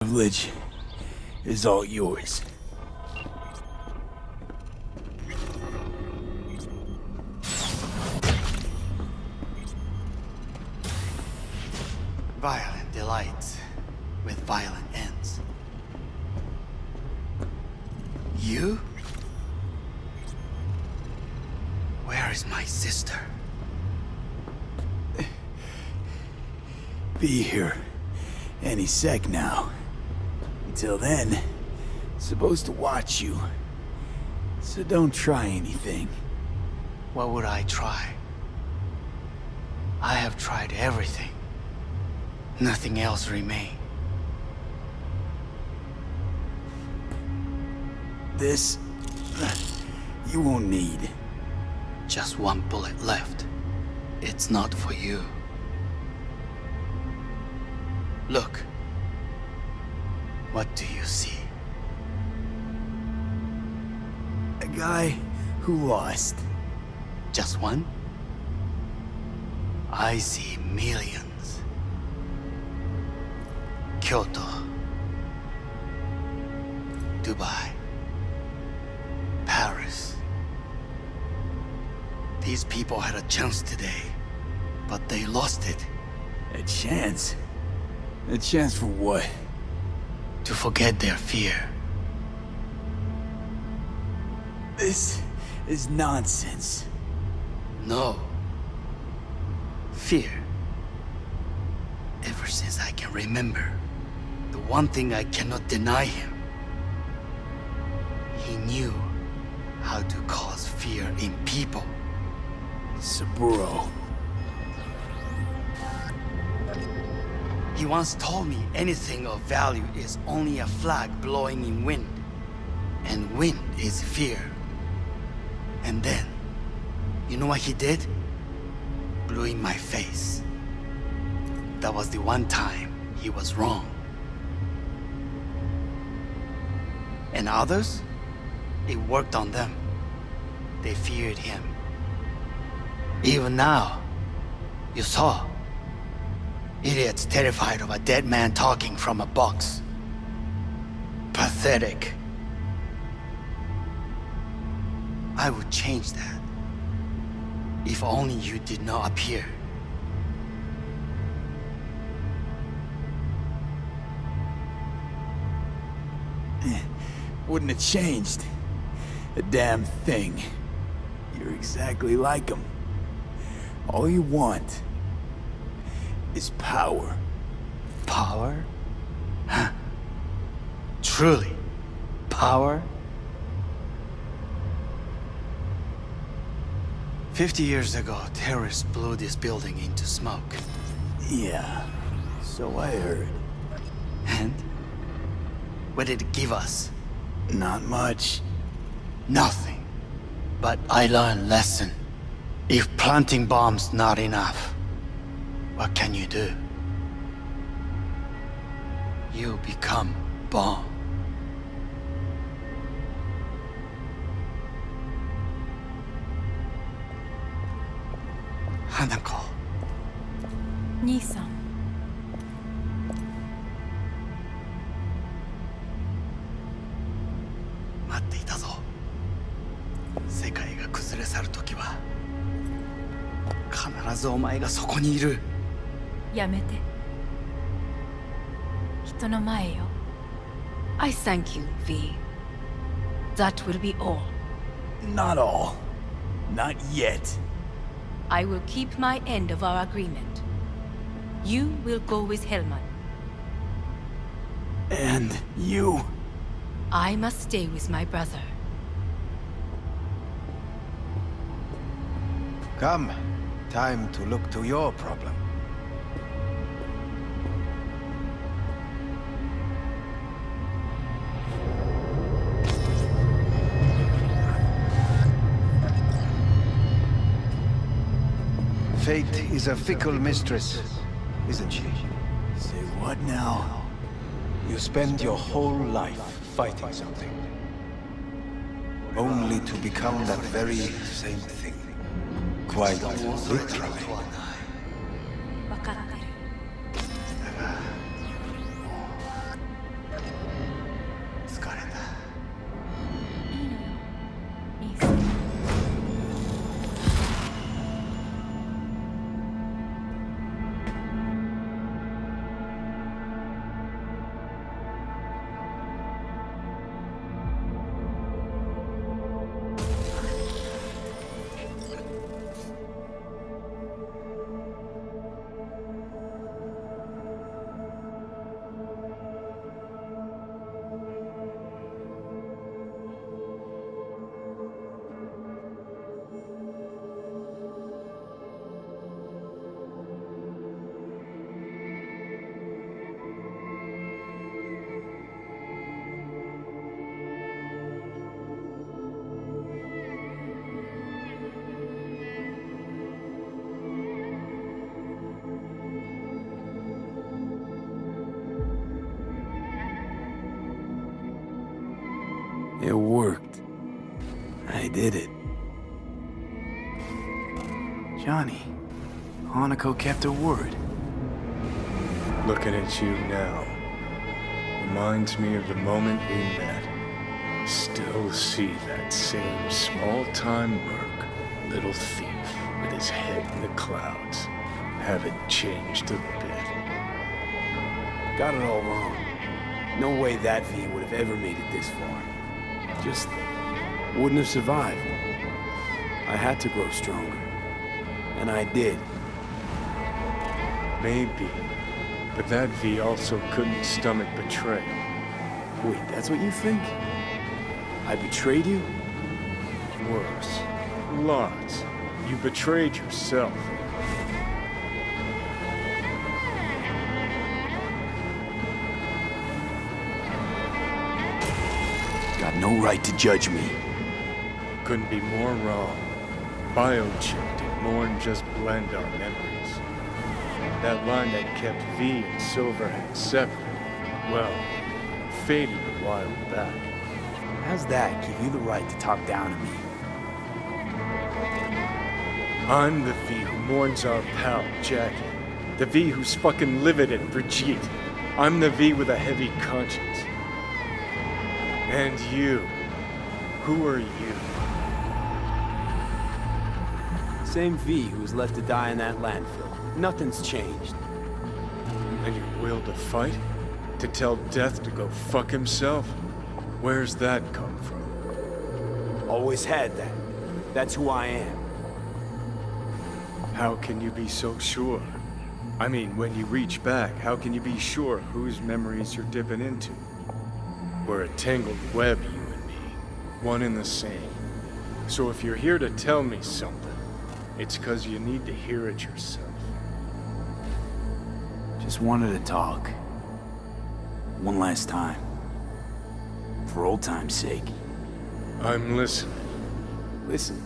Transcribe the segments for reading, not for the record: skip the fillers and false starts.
Privilege is all yours. Violent delights with violent ends. You? Where is my sister? Be here any sec now. Until then, supposed to watch you. So don't try anything. What would I try? I have tried everything. Nothing else remains. This... you won't need. Just one bullet left. It's not for you. Look. What do you see? A guy who lost. Just one? I see millions. Kyoto. Dubai. Paris. These people had a chance today, but they lost it. A chance? A chance for what? To forget their fear. This is nonsense. No. Fear. Ever since I can remember, the one thing I cannot deny him. He knew how to cause fear in people. Saburo. He once told me anything of value is only a flag blowing in wind. And wind is fear. And then, you know what he did? Blew in my face. That was the one time he was wrong. And others? It worked on them. They feared him. Even now, you saw. Idiots terrified of a dead man talking from a box. Pathetic. I would change that. If only you did not appear. Wouldn't have changed a damn thing. You're exactly like him. All you want is power. Power? Huh? Truly? Power? 50 years ago, terrorists blew this building into smoke. Yeah, so I heard. And? What did it give us? Not much. Nothing. But I learned lesson. If planting bombs not enough, what can you do? You become bomb. Hanako. 兄さん。待っていたぞ。世界が崩れ去る時は必ずお前がそこにいる。やめて。人の前よ。I thank you, V. That will be all. Not all. Not yet. I will keep my end of our agreement. You will go with Hellman. And you... I must stay with my brother. Come. Time to look to your problem. Fate is a fickle mistress, isn't she? Say what now? You spend your whole life fighting something, only to become that very same thing. Quite literally. 分かってる。It worked. I did it. Johnny, Hanako kept her word. Looking at you now reminds me of the moment we met. Still see that same small-time merc, little thief with his head in the clouds. Haven't changed a bit. Got it all wrong. No way that V would have ever made it this far. Just wouldn't have survived. I had to grow stronger. And I did. Maybe. But that V also couldn't stomach betrayal. Wait, that's what you think? I betrayed you? Worse. Lots. You betrayed yourself. Got no right to judge me. Couldn't be more wrong. Biochip did more than just blend our memories. That line that kept V and Silverhand separate, well, faded a while back. How's that give you the right to talk down to me? I'm the V who mourns our pal, Jackie. The V who's fucking livid at Brigitte. I'm the V with a heavy conscience. And you. Who are you? Same V who's left to die in that landfill. Nothing's changed. And your will to fight? To tell death to go fuck himself? Where's that come from? Always had that. That's who I am. How can you be so sure? I mean, when you reach back, how can you be sure whose memories you're dipping into? We're a tangled web, you and me. One and the same. So if you're here to tell me something, it's 'cause you need to hear it yourself. Just wanted to talk. One last time. For old time's sake. I'm listening. Listen.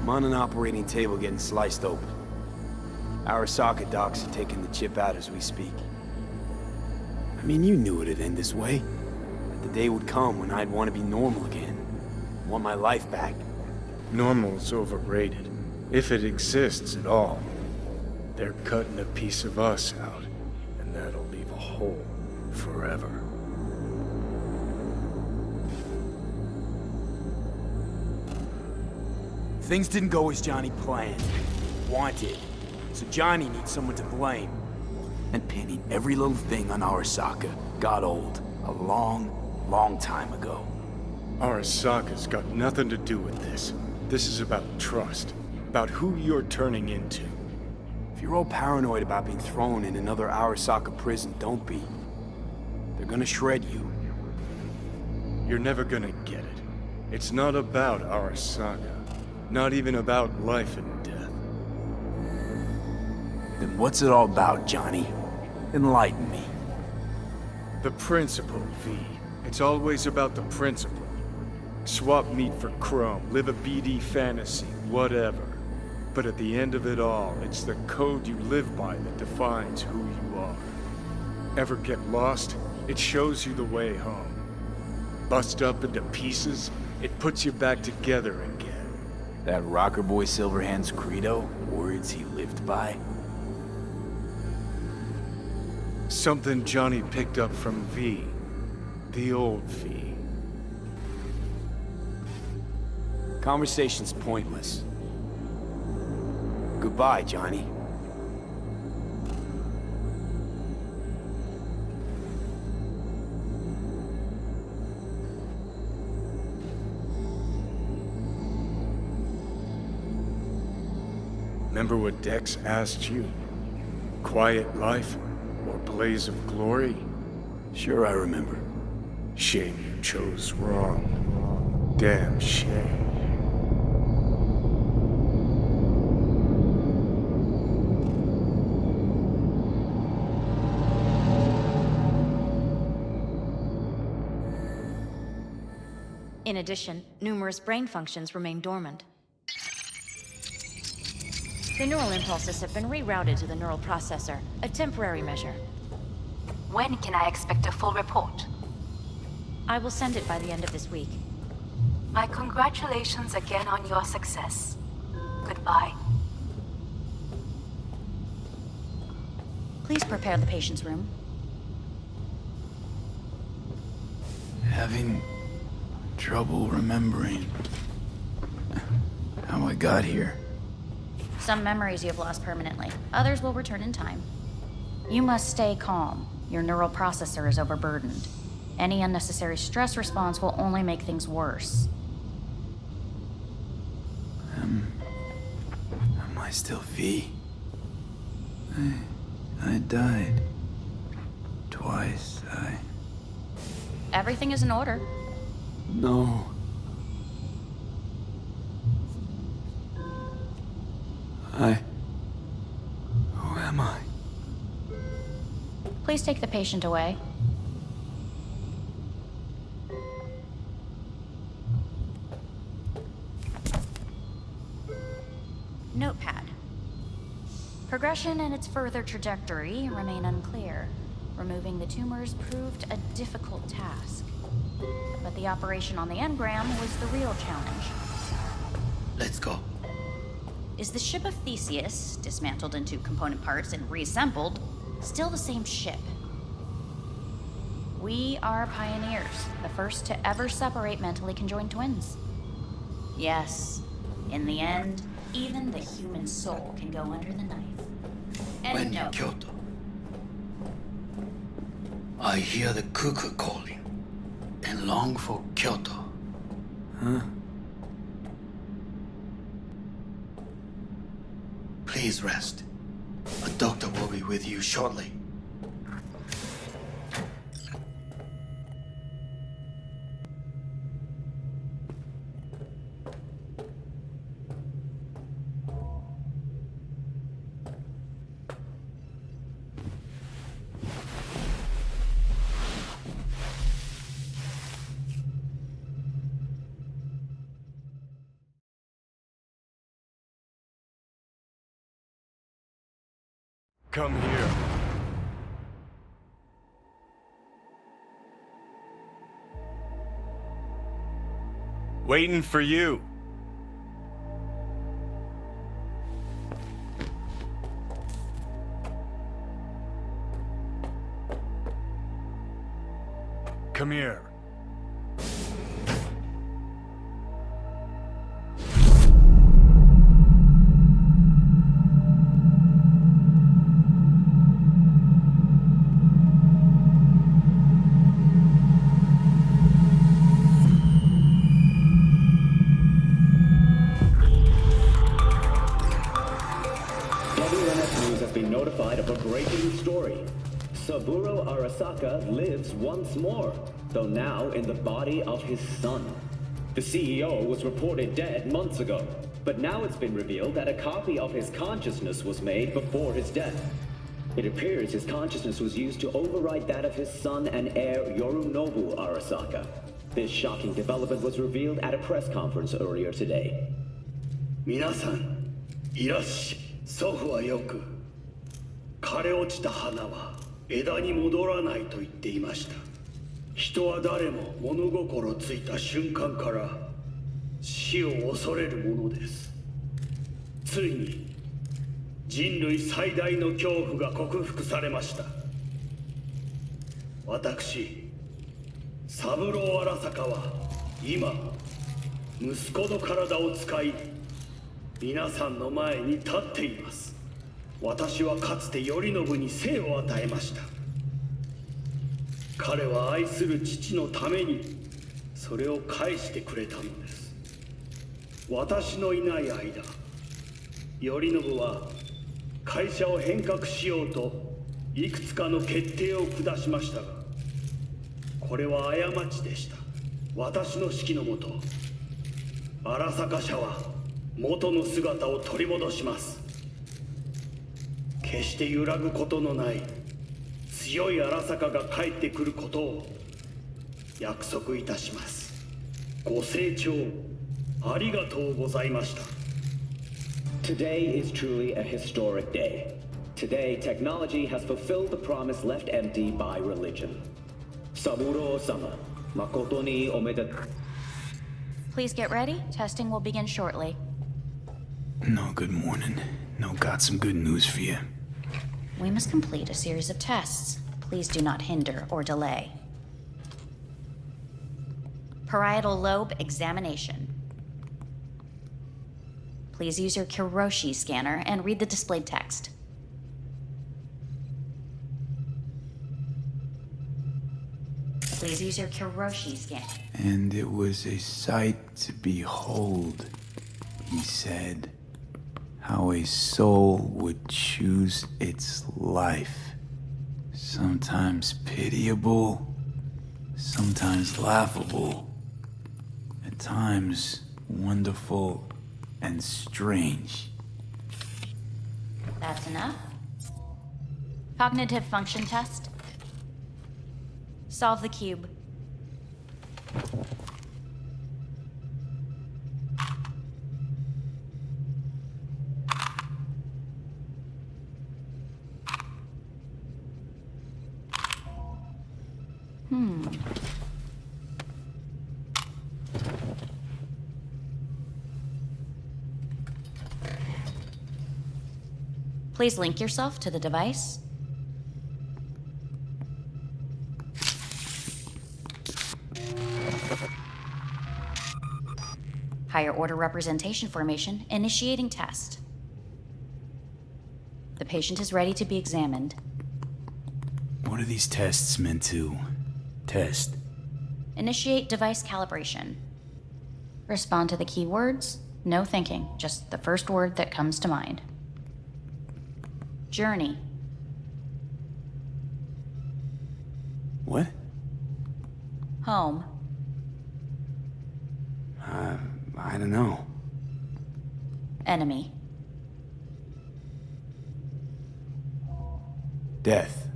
I'm on an operating table getting sliced open. Arasaka docs are taking the chip out as we speak. I mean, you knew it'd end this way. That the day would come when I'd want to be normal again. Want my life back. Normal's overrated. If it exists at all. They're cutting a piece of us out, and that'll leave a hole forever. Things didn't go as Johnny planned. Wanted. So Johnny needs someone to blame. And pinning every little thing on Arasaka got old a long, long time ago. Arasaka's got nothing to do with this. This is about trust. About who you're turning into. If you're all paranoid about being thrown in another Arasaka prison, don't be. They're gonna shred you. You're never gonna get it. It's not about Arasaka. Not even about life and death. Then what's it all about, Johnny? Enlighten me. The principle, V. It's always about the principle. Swap meat for chrome, live a BD fantasy, whatever. But at the end of it all, it's the code you live by that defines who you are. Ever get lost? It shows you the way home. Bust up into pieces, it puts you back together again. That rocker boy Silverhand's credo? Words he lived by? Something Johnny picked up from V. The old V. Conversation's pointless. Goodbye, Johnny. Remember what Dex asked you? Quiet life or blaze of glory? Sure, I remember. Shame you chose wrong. Damn shame. In addition, numerous brain functions remain dormant. The neural impulses have been rerouted to the neural processor, a temporary measure. When can I expect a full report? I will send it by the end of this week. My congratulations again on your success. Goodbye. Please prepare the patient's room. Having trouble remembering how I got here. Some memories you have lost permanently. Others will return in time. You must stay calm. Your neural processor is overburdened. Any unnecessary stress response will only make things worse. Am I still V? I died. Twice, Everything is in order. No. Who am I? Please take the patient away. Notepad. Progression and its further trajectory remain unclear. Removing the tumors proved a difficult task. But the operation on the engram was the real challenge. Let's go. Is the ship of Theseus, dismantled into component parts and reassembled, still the same ship? We are pioneers, the first to ever separate mentally conjoined twins. Yes, in the end, even the human soul can go under the knife. And When no, Kyoto, I hear the cuckoo calling and long for Kyoto. Huh? Please rest. A doctor will be with you shortly. Come here. Waiting for you. Come here. Saburo Arasaka lives once more, though now in the body of his son. The CEO was reported dead months ago, but now it's been revealed that a copy of his consciousness was made before his death. It appears his consciousness was used to override that of his son and heir Yorinobu Arasaka. This shocking development was revealed at a press conference earlier today. 皆さん、いらっしゃい。祖父はよく、枯れ落ちた花は枝に戻らないと言っていました。人は誰も物心ついた瞬間から死を恐れるものです。ついに人類最大の恐怖が克服されました。私、三郎荒坂は今、息子の体を使い、皆さんの前に立っています。私はかつて頼信に生を与えました。彼は愛する父のためにそれを返してくれたのです。私のいない間、頼信は会社を変革しようといくつかの決定を下しましたが、これは過ちでした。私の指揮のもと、荒坂社は元の姿を取り戻します。決して揺らぐことのない強い荒坂が帰ってくることを約束いたします。ご清聴ありがとうございました。 Today is truly a historic day. Today, technology has fulfilled the promise left empty by religion. Saburo-sama, 誠におめでとう。 Please get ready. Testing will begin shortly. No, good morning. No, got some good news for you. We must complete a series of tests. Please do not hinder or delay. Parietal lobe examination. Please use your Kiroshi scanner and read the displayed text. Please use your Kiroshi scanner. And it was a sight to behold, he said, how a soul would choose its life. Sometimes pitiable, sometimes laughable, at times wonderful and strange. That's enough. Cognitive function test. Solve the cube. Please link yourself to the device. Higher order representation formation, initiating test. The patient is ready to be examined. What are these tests meant to test? Initiate device calibration. Respond to the keywords. No thinking, just the first word that comes to mind. Journey. What? Home. I don't know. Enemy. Death.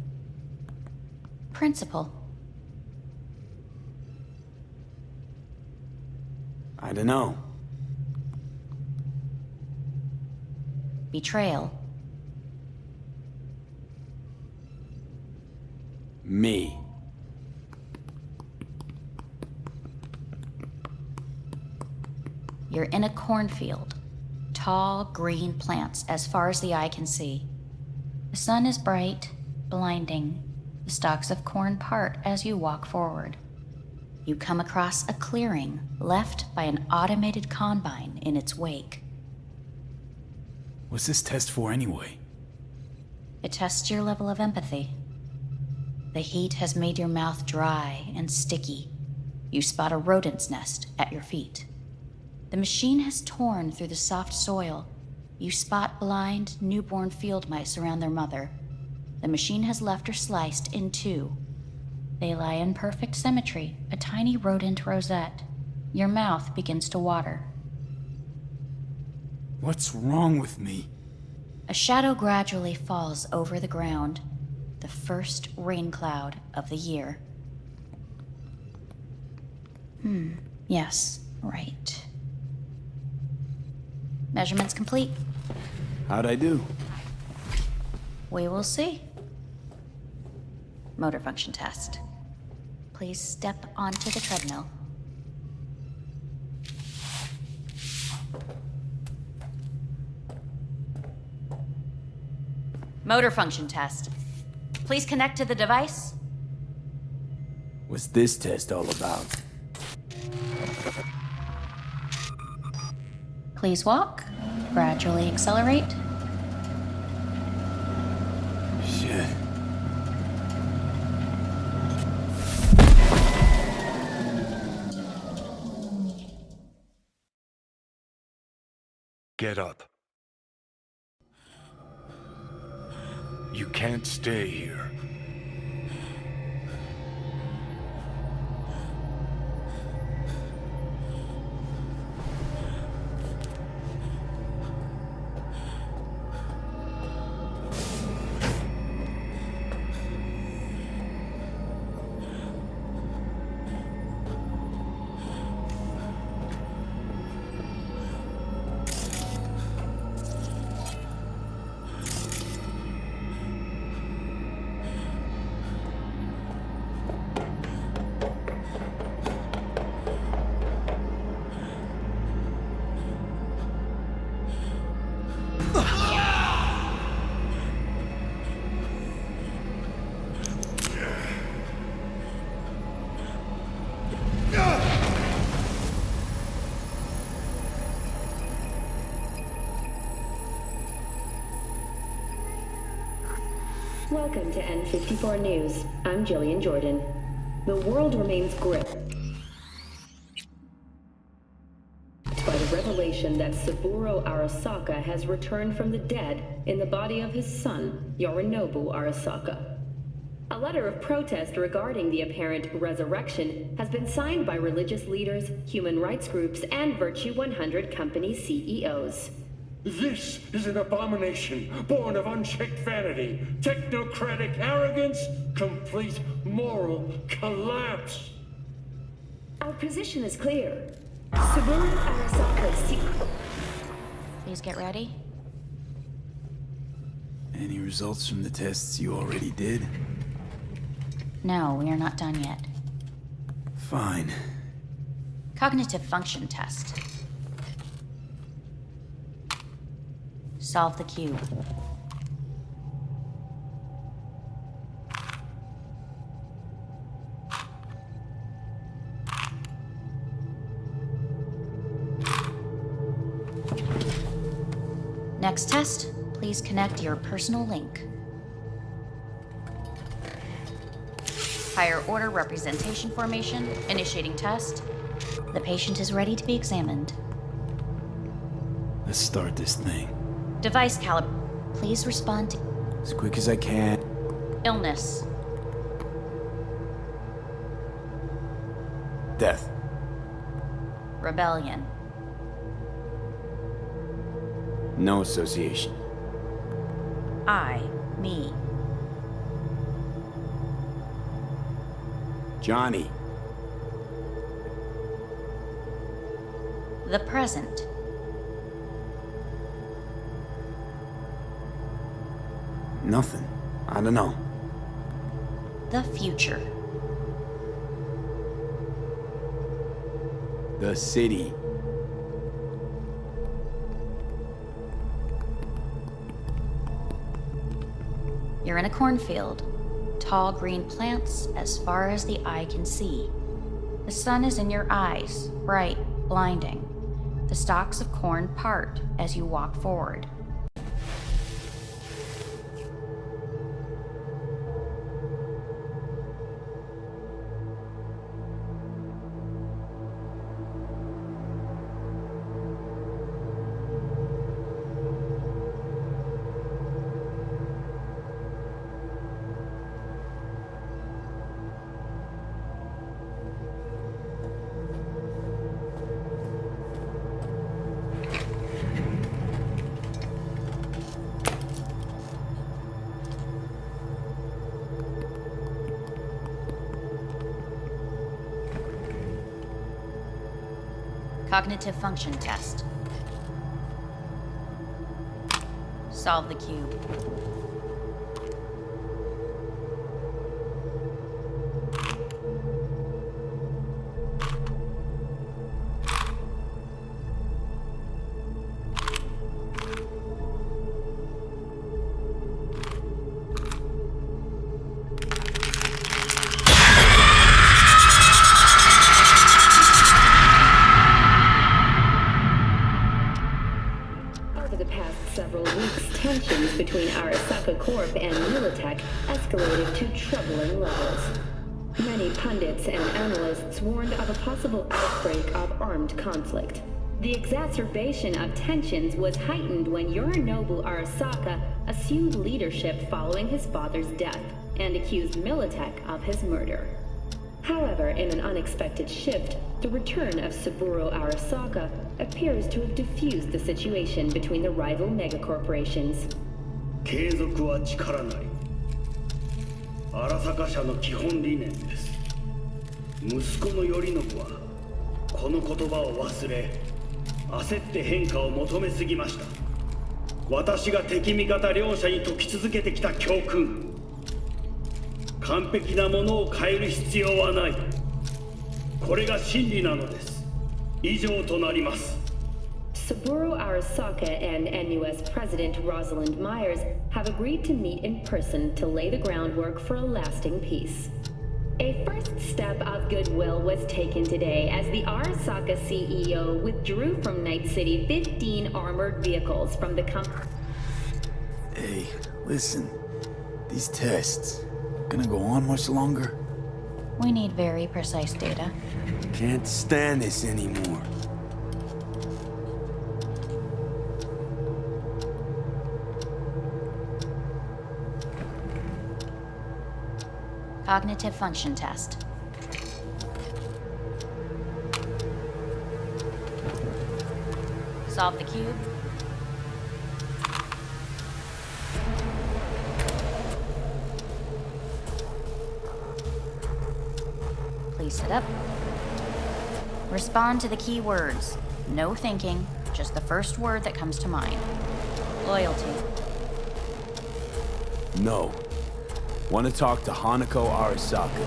Principal. I don't know. Betrayal. Me. You're in a cornfield. Tall, green plants as far as the eye can see. The sun is bright, blinding. The stalks of corn part as you walk forward. You come across a clearing left by an automated combine in its wake. What's this test for anyway? It tests your level of empathy. The heat has made your mouth dry and sticky. You spot a rodent's nest at your feet. The machine has torn through the soft soil. You spot blind, newborn field mice around their mother. The machine has left her sliced in two. They lie in perfect symmetry, a tiny rodent rosette. Your mouth begins to water. What's wrong with me? A shadow gradually falls over the ground. The first rain cloud of the year. Yes, right. Measurements complete. How'd I do? We will see. Motor function test. Please step onto the treadmill. Motor function test. Please connect to the device. What's this test all about? Please walk. Gradually accelerate. Shit. Get up. You can't stay here. Welcome to N54 News. I'm Jillian Jordan. The world remains gripped by the revelation that Saburo Arasaka has returned from the dead in the body of his son, Yorinobu Arasaka. A letter of protest regarding the apparent resurrection has been signed by religious leaders, human rights groups, and Virtue 100 company CEOs. This is an abomination born of unchecked vanity, technocratic arrogance, complete moral collapse. Our position is clear. Saburo Arasaka. Please get ready. Any results from the tests you already did? No, we are not done yet. Fine. Cognitive function test. Solve the cube. Next test, please connect your personal link. Higher order representation formation, initiating test. The patient is ready to be examined. Let's start this thing. Device caliber. Please respond to As quick as I can. illness. Death. Rebellion. No association. Me. Johnny. The present. Nothing. I don't know. The future. The city. You're in a cornfield. Tall green plants as far as the eye can see. The sun is in your eyes, bright, blinding. The stalks of corn part as you walk forward. Cognitive function test. Solve the cube. Between Arasaka Corp and Militech escalated to troubling levels. Many pundits and analysts warned of a possible outbreak of armed conflict. The exacerbation of tensions was heightened when Yorinobu Arasaka assumed leadership following his father's death and accused Militech of his murder. However, in an unexpected shift, the return of Saburo Arasaka appears to have diffused the situation between the rival megacorporations. 継続は力なり。荒坂社の基本理念です。息子の頼信はこの言葉を忘れ、焦って変化を求めすぎました。私が敵味方両者に説き続けてきた教訓。完璧なものを変える必要はない。これが真理なのです。以上となります。 Saburo Arasaka and NUS President Rosalind Myers have agreed to meet in person to lay the groundwork for a lasting peace. A first step of goodwill was taken today as the Arasaka CEO withdrew from Night City 15 armored vehicles from the company. Hey, listen. These tests, gonna go on much longer? We need very precise data. Can't stand this anymore. Cognitive function test. Solve the cube. Please sit up. Respond to the key words. No thinking, just the first word that comes to mind. Loyalty. No. Want to talk to Hanako Arasaka.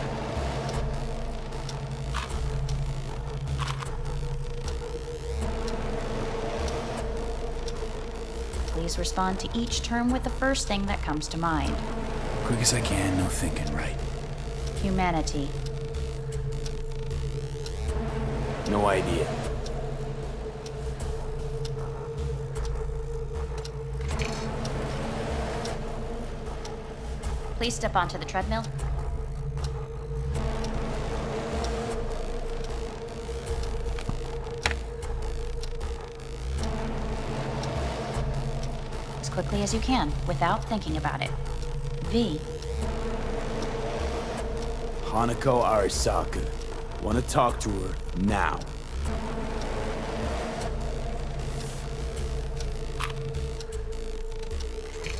Please respond to each term with the first thing that comes to mind. Quick as I can, no thinking, right? Humanity. No idea. Please step onto the treadmill. As quickly as you can, without thinking about it. V. Hanako Arasaka. Want to talk to her now.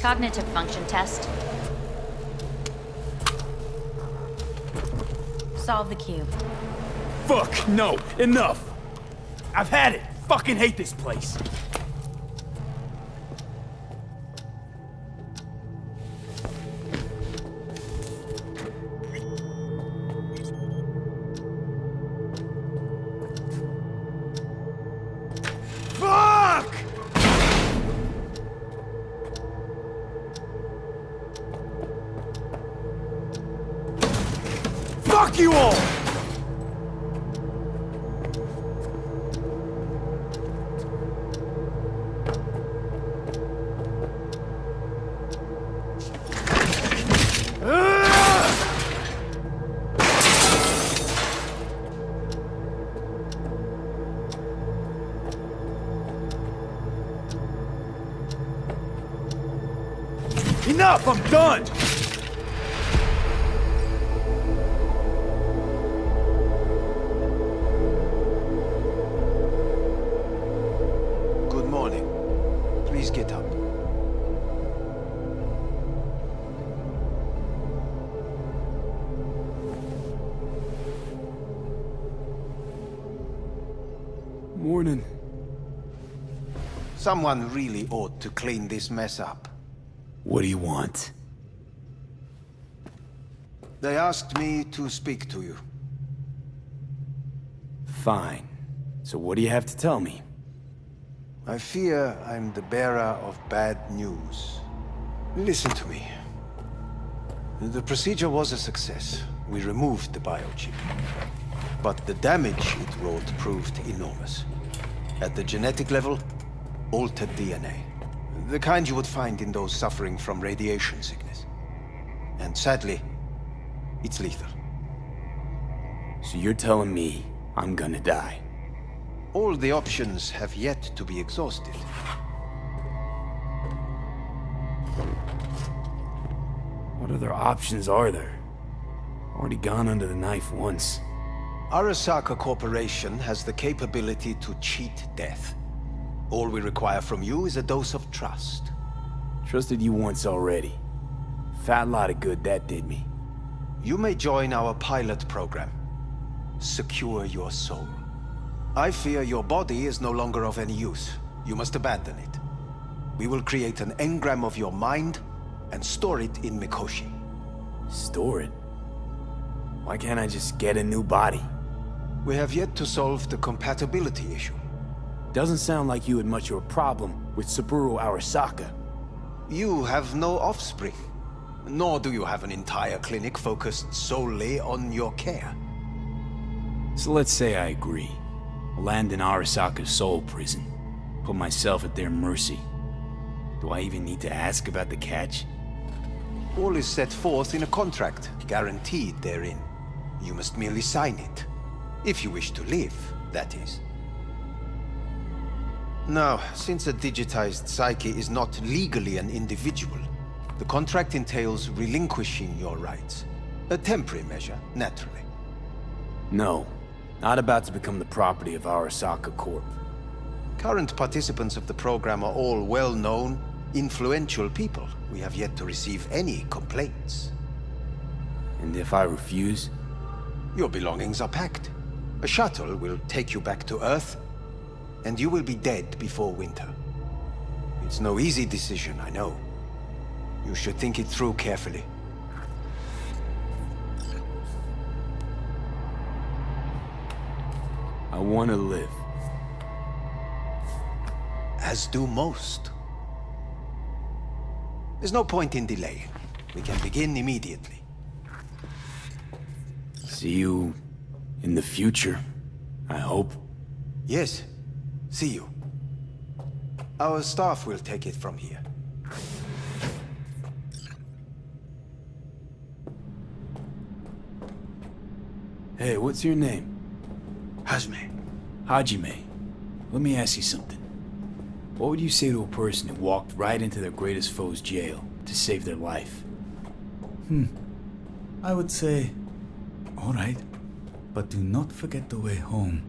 Cognitive function test. Solve the cube. Fuck, no, enough! I've had it! Fucking hate this place! Fuck! Fuck you all! Enough! I'm done! Good morning. Please get up. Morning. Someone really ought to clean this mess up. What do you want? They asked me to speak to you. Fine. So what do you have to tell me? I fear I'm the bearer of bad news. Listen to me. The procedure was a success. We removed the biochip. But the damage it wrought proved enormous. At the genetic level, altered DNA. The kind you would find in those suffering from radiation sickness. And sadly, it's lethal. So you're telling me I'm gonna die? All the options have yet to be exhausted. What other options are there? Already gone under the knife once. Arasaka Corporation has the capability to cheat death. All we require from you is a dose of trust. Trusted you once already. Fat lot of good that did me. You may join our pilot program. Secure your soul. I fear your body is no longer of any use. You must abandon it. We will create an engram of your mind and store it in Mikoshi. Store it? Why can't I just get a new body? We have yet to solve the compatibility issue. Doesn't sound like you had much of a problem with Saburo Arasaka. You have no offspring. Nor do you have an entire clinic focused solely on your care. So let's say I agree. Land in Arasaka's soul prison. Put myself at their mercy. Do I even need to ask about the catch? All is set forth in a contract, guaranteed therein. You must merely sign it. If you wish to live, that is. Now, since a digitized psyche is not legally an individual, the contract entails relinquishing your rights. A temporary measure, naturally. No, not about to become the property of Arasaka Corp. Current participants of the program are all well-known, influential people. We have yet to receive any complaints. And if I refuse? Your belongings are packed. A shuttle will take you back to Earth, and you will be dead before winter. It's no easy decision, I know. You should think it through carefully. I want to live. As do most. There's no point in delaying. We can begin immediately. See you in the future, I hope. Yes. See you. Our staff will take it from here. Hey, what's your name? Hajime. Hajime. Let me ask you something. What would you say to a person who walked right into their greatest foe's jail to save their life? I would say, all right, but do not forget the way home.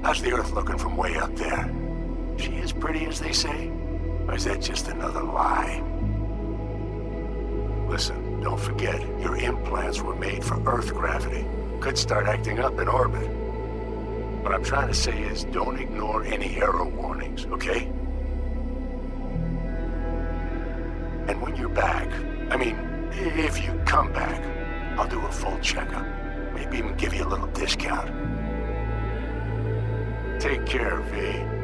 How's the Earth looking from way up there? She as pretty as they say? Or is that just another lie? Listen, don't forget, your implants were made for Earth gravity. Could start acting up in orbit. What I'm trying to say is, don't ignore any error warnings, okay? And when you're back, I mean, if you come back, I'll do a full checkup. Maybe even give you a little discount. Take care, V.